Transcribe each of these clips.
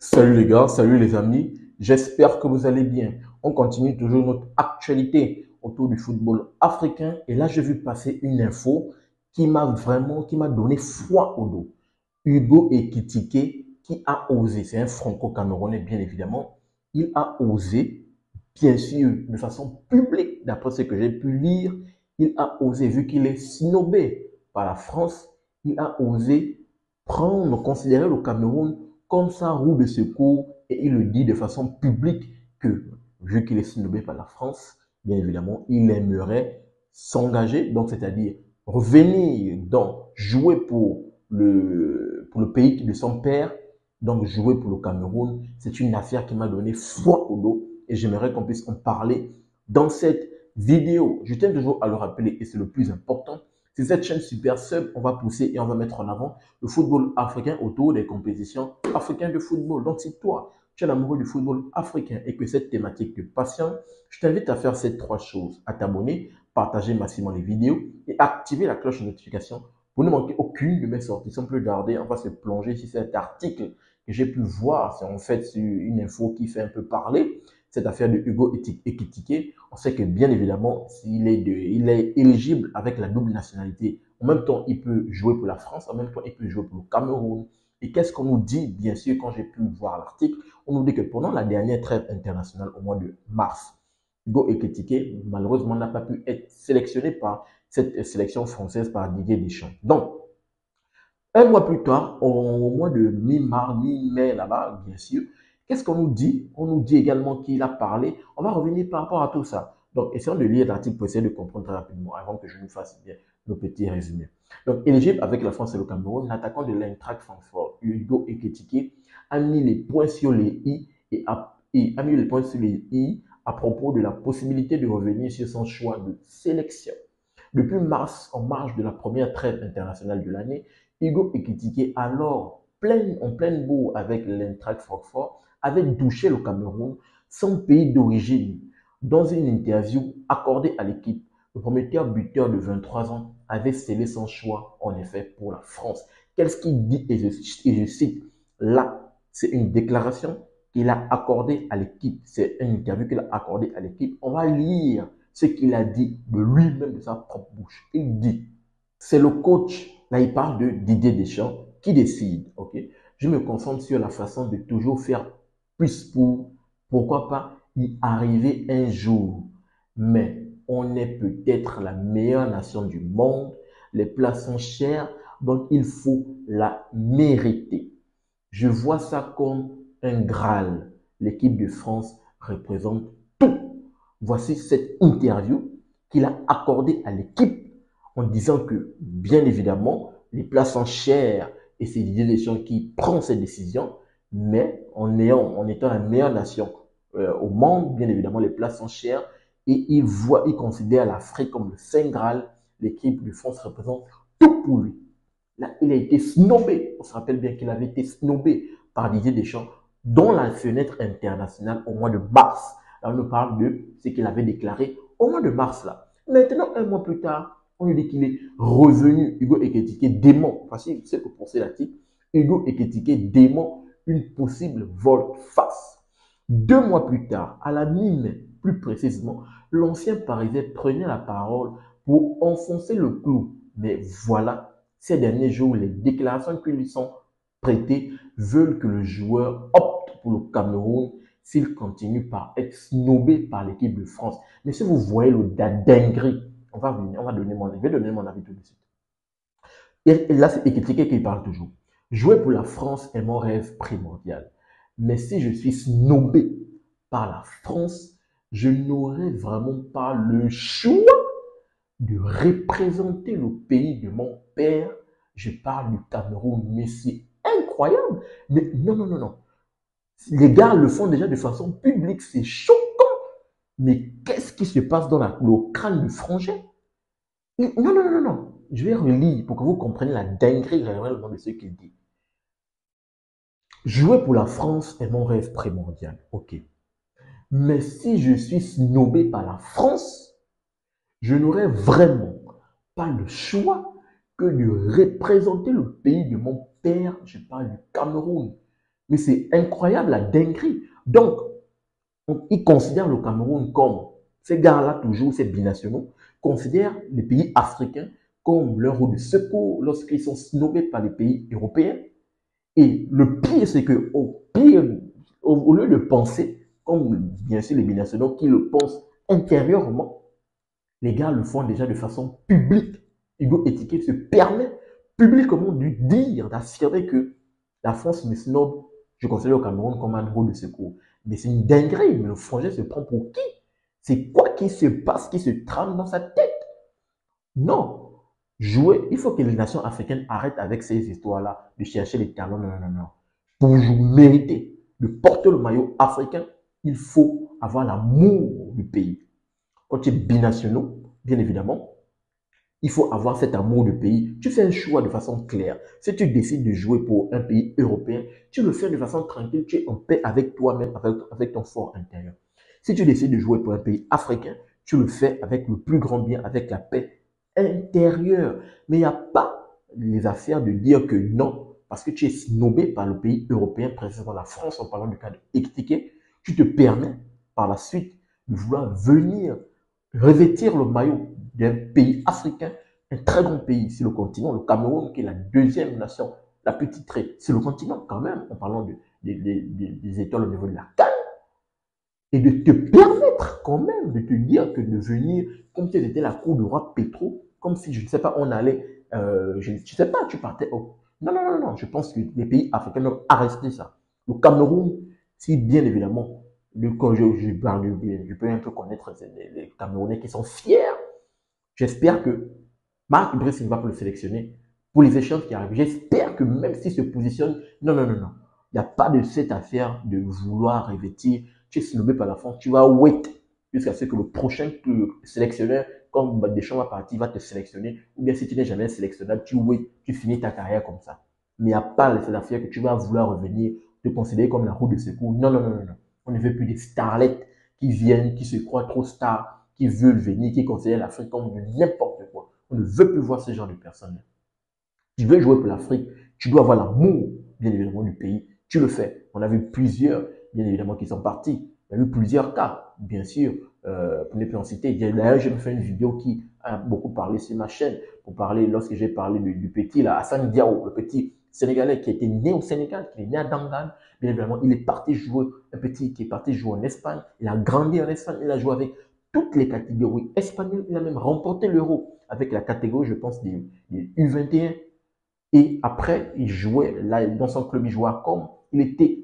Salut les gars, salut les amis, j'espère que vous allez bien. On continue toujours notre actualité autour du football africain et là j'ai vu passer une info qui m'a donné froid au dos. Hugo Ekitike qui a osé, c'est un franco-camerounais bien évidemment, il a osé, bien sûr, de façon publique, d'après ce que j'ai pu lire, il a osé, vu qu'il est snobé par la France, il a osé considérer le Cameroun comme sa roue de secours et il le dit de façon publique que, vu qu'il est snobé par la France, bien évidemment, il aimerait s'engager, donc c'est-à-dire revenir dans, jouer pour le pays de son père, donc jouer pour le Cameroun. C'est une affaire qui m'a donné froid au dos et j'aimerais qu'on puisse en parler dans cette vidéo. Je tiens toujours à le rappeler et c'est le plus important. C'est cette chaîne Super Sub, on va pousser et on va mettre en avant le football africain autour des compétitions africaines de football. Donc, si toi, tu es amoureux du football africain et que cette thématique te passionne, je t'invite à faire ces trois choses. À t'abonner, partager massivement les vidéos et activer la cloche de notification pour ne manquer aucune de mes sorties. Sans plus tarder, on va se plonger sur cet article que j'ai pu voir. C'est en fait une info qui fait un peu parler. Cette affaire de Hugo Ekitike, on sait que bien évidemment, il est éligible avec la double nationalité. En même temps, il peut jouer pour la France, en même temps, il peut jouer pour le Cameroun. Et qu'est-ce qu'on nous dit, bien sûr, quand j'ai pu voir l'article? On nous dit que pendant la dernière trêve internationale au mois de mars, Hugo Ekitike, malheureusement, n'a pas pu être sélectionné par cette sélection française par Didier Deschamps. Donc, un mois plus tard, au mois de mi-mars, mi-mai, là-bas, bien sûr, qu'est-ce qu'on nous dit? On nous dit également qu'il a parlé. On va revenir par rapport à tout ça. Donc, essayons de lire l'article pour essayer de comprendre très rapidement avant que je nous fasse bien nos petits résumés. Donc, éligible avec la France et le Cameroun, l'attaquant de l'Eintracht Francfort, Hugo Ekitike, a mis les points sur les i et a mis les points sur les i à propos de la possibilité de revenir sur son choix de sélection. Depuis mars, en marge de la première trêve internationale de l'année, Hugo Ekitike, alors en pleine bourre avec l'Eintracht Francfort, avait douché le Cameroun, son pays d'origine. Dans une interview accordée à l'équipe, le prometteur buteur de 23 ans avait scellé son choix, en effet, pour la France. Qu'est-ce qu'il dit? Et je cite, là, c'est une déclaration qu'il a accordée à l'équipe. C'est une interview qu'il a accordée à l'équipe. On va lire ce qu'il a dit de lui-même, de sa propre bouche. Il dit, c'est le coach, là il parle de Didier Deschamps, qui décide. Ok, je me concentre sur la façon de toujours faire plus pour, pourquoi pas, y arriver un jour. Mais on est peut-être la meilleure nation du monde, les places sont chères, donc il faut la mériter. Je vois ça comme un Graal. L'équipe de France représente tout. Voici cette interview qu'il a accordée à l'équipe en disant que, bien évidemment, les places sont chères et c'est Didier Deschamps qui prend cette décision, mais en étant la meilleure nation au monde, bien évidemment, les places sont chères et il considère l'Afrique comme le Saint Graal. L'équipe de France représente tout pour lui. Là, il a été snobé. On se rappelle bien qu'il avait été snobé par Didier Deschamps dans la fenêtre internationale au mois de mars. Là, on nous parle de ce qu'il avait déclaré au mois de mars. Là. Maintenant, un mois plus tard, on nous dit qu'il est revenu. Hugo Ekitike dément, facile, c'est que pour l'article, Hugo Ekitike dément une possible volte-face. 2 mois plus tard, à la mi-mai, plus précisément, l'ancien Parisien prenait la parole pour enfoncer le clou. Mais voilà, ces derniers jours, les déclarations qui lui sont prêtées veulent que le joueur opte pour le Cameroun s'il continue par être snobé par l'équipe de France. Mais si vous voyez la dinguerie, je vais donner mon avis tout de suite. Et là, c'est Ekitike qui parle toujours. Jouer pour la France est mon rêve primordial. Mais si je suis snobé par la France, je n'aurai vraiment pas le choix de représenter le pays de mon père. Je parle du Cameroun, mais c'est incroyable. Mais non, non, non, non. Les gars le font déjà de façon publique, c'est choquant. Mais qu'est-ce qui se passe dans le crâne du frangin? Non, non, non, non, non. Je vais relire pour que vous compreniez la dinguerie réellement de ce qu'il dit. Jouer pour la France est mon rêve primordial. Ok. Mais si je suis snobé par la France, je n'aurai vraiment pas le choix que de représenter le pays de mon père. Je parle du Cameroun. Mais c'est incroyable la dinguerie. Donc, ils considèrent le Cameroun comme, ces gars-là toujours, ces binationaux, considèrent les pays africains comme leur roue de secours lorsqu'ils sont snobés par les pays européens. Et le pire, c'est que au lieu de penser, comme bien sûr les binationaux qui le pensent intérieurement, les gars le font déjà de façon publique. Hugo Étiquette se permet publiquement de dire, d'affirmer que la France me snob, je considère le Cameroun comme un rôle de secours. Mais c'est une dinguerie, mais le frangin se prend pour qui? C'est quoi qui se passe, qui se trame dans sa tête? Non. Jouer, il faut que les nations africaines arrêtent avec ces histoires-là de chercher les talents. Non, non, non, non. Pour mériter de porter le maillot africain, il faut avoir l'amour du pays. Quand tu es binationaux, bien évidemment, il faut avoir cet amour du pays. Tu fais un choix de façon claire. Si tu décides de jouer pour un pays européen, tu le fais de façon tranquille, tu es en paix avec toi-même, avec ton fort intérieur. Si tu décides de jouer pour un pays africain, tu le fais avec le plus grand bien, avec la paix intérieure. Mais il n'y a pas les affaires de dire que non, parce que tu es snobé par le pays européen, précisément la France, en parlant du cas de Ekitike, tu te permets par la suite de vouloir venir revêtir le maillot d'un pays africain, un très grand pays sur le continent, le Cameroun, qui est la deuxième nation la plus titrée sur le continent quand même, en parlant des étoiles au niveau de la CAN, et de te permettre quand même de te dire que de venir, comme si c'était la cour du roi Pétro, comme si, je ne sais pas, on allait, je ne sais pas, tu partais au... Non, non, non, non, je pense que les pays africains doivent arrêter ça. Le Cameroun, si bien évidemment, quand je peux un peu connaître les Camerounais qui sont fiers. J'espère que Marc Brice ne va pas le sélectionner pour les échanges qui arrivent. J'espère que même s'il se positionne, non, non, non, non. Il n'y a pas de cette affaire de vouloir revêtir. Tu es snobé par la France, tu vas wait jusqu'à ce que le prochain sélectionneur, quand Deschamps va partir, va te sélectionner. Ou bien si tu n'es jamais sélectionnable, tu wait, tu finis ta carrière comme ça. Mais il n'y a pas cette affaire que tu vas vouloir revenir, te considérer comme la roue de secours. Non, non, non, non, non. On ne veut plus des starlettes qui viennent, qui se croient trop stars, qui veulent venir, qui considèrent l'Afrique comme n'importe quoi. On ne veut plus voir ce genre de personnes. Tu veux jouer pour l'Afrique, tu dois avoir l'amour, bien évidemment, du pays. Tu le fais. On a vu plusieurs, bien évidemment, qui sont partis. Il y a eu plusieurs cas, bien sûr, pour ne plus en citer. D'ailleurs, j'ai fait une vidéo qui a beaucoup parlé sur ma chaîne, pour parler, lorsque j'ai parlé du petit, là, Hassan Diao, le petit Sénégalais qui était né au Sénégal, qui est né à Dangan. Bien évidemment, il est parti jouer, un petit qui est parti jouer en Espagne. Il a grandi en Espagne, il a joué avec toutes les catégories espagnoles. Il a même remporté l'Euro avec la catégorie, je pense, des U21. Et après, il jouait, là, dans son club, il jouait à Com. Il était,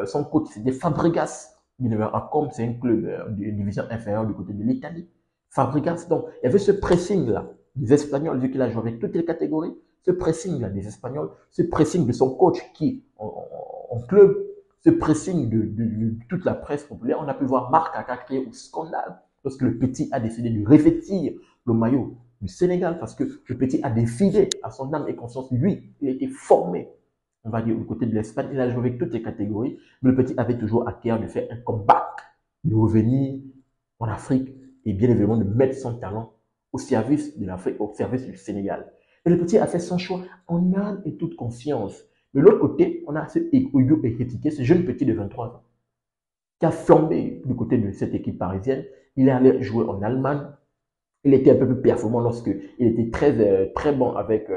son coach, c'était Fabregas. À Com, c'est un club de division inférieure du côté de l'Italie. Fabregas, donc, il y avait ce pressing-là des Espagnols, vu qu'il a joué avec toutes les catégories, ce pressing-là des Espagnols, ce pressing de son coach qui, en club, ce pressing de toute la presse populaire. On a pu voir Marc Kaka crier au scandale lorsque le petit a décidé de revêtir le maillot du Sénégal parce que le petit a défilé à son âme et conscience. Lui, il a été formé, on va dire, du côté de l'Espagne. Il a joué avec toutes les catégories, mais le petit avait toujours à cœur de faire un comeback, de revenir en Afrique et bien évidemment de mettre son talent au service de l'Afrique, au service du Sénégal. Et le petit a fait son choix en âme et toute confiance. De l'autre côté, on a ce Hugo Ekitike, ce jeune petit de 23 ans, qui a flambé du côté de cette équipe parisienne. Il est allé jouer en Allemagne. Il était un peu plus performant lorsque il était très bon avec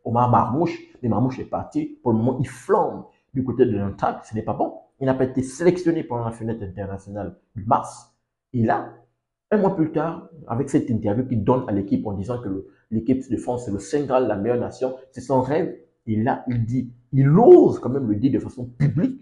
Omar Marmouche. Mais Marmouche est parti. Pour le moment, il flambe du côté de l'Intrac. Ce n'est pas bon. Il n'a pas été sélectionné pendant la fenêtre internationale de mars. Et là, un mois plus tard, avec cette interview qu'il donne à l'équipe en disant que l'équipe de France, c'est le Saint Graal, la meilleure nation, c'est son rêve. Et là, il ose quand même le dire de façon publique.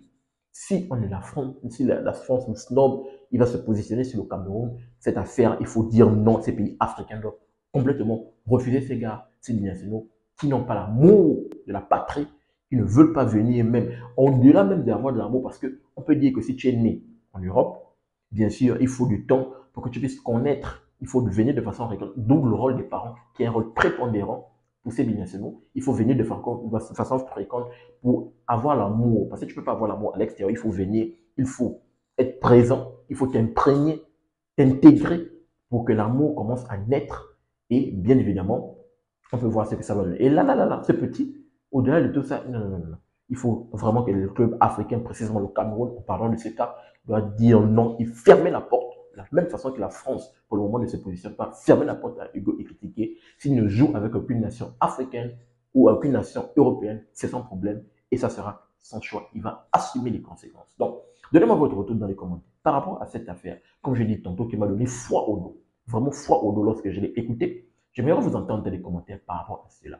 Si on est la France, si la France nous snob, il va se positionner sur le Cameroun. Cette affaire, il faut dire non. Ces pays africains doivent complètement refuser ces gars, ces binationaux qui n'ont pas l'amour de la patrie, qui ne veulent pas venir même, au-delà même d'avoir de l'amour, parce qu'on peut dire que si tu es né en Europe, bien sûr, il faut du temps pour que tu puisses connaître. Il faut venir de façon régulière. D'où le rôle des parents, qui est un rôle prépondérant pour ces binationaux. Il faut venir de façon fréquente pour avoir l'amour. Parce que tu ne peux pas avoir l'amour à l'extérieur. Il faut venir, il faut être présent, il faut t'imprégner, t'intégrer pour que l'amour commence à naître. Et bien évidemment, on peut voir ce que ça va donner. Et là, ce petit, au-delà de tout ça, non, non, non, non. Il faut vraiment que le club africain, précisément le Cameroun, en parlant de ce cas, doit dire non et fermer la porte. De la même façon que la France, pour le moment, ne se positionne pas, fermer la porte à Hugo Ekitike. S'il ne joue avec aucune nation africaine ou aucune nation européenne, c'est son problème et ça sera son choix. Il va assumer les conséquences. Donc, donnez-moi votre retour dans les commentaires par rapport à cette affaire. Comme je l'ai dit tantôt, qui m'a donné foi au dos. Vraiment foi au dos lorsque je l'ai écouté. J'aimerais vous entendre dans les commentaires par rapport à cela.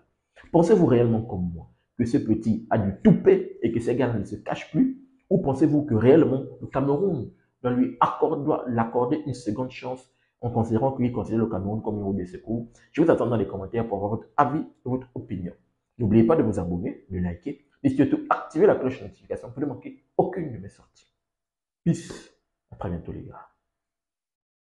Pensez-vous réellement comme moi que ce petit a du toupet et que ces gars ne se cachent plus? Ou pensez-vous que réellement le Cameroun doit l'accorder une seconde chance en considérant qu'il considère le Cameroun comme une roue de secours? Je vous attends dans les commentaires pour avoir votre avis et votre opinion. N'oubliez pas de vous abonner, de liker et surtout activer la cloche de notification pour ne manquer aucune de mes sorties. Peace. À très bientôt les gars.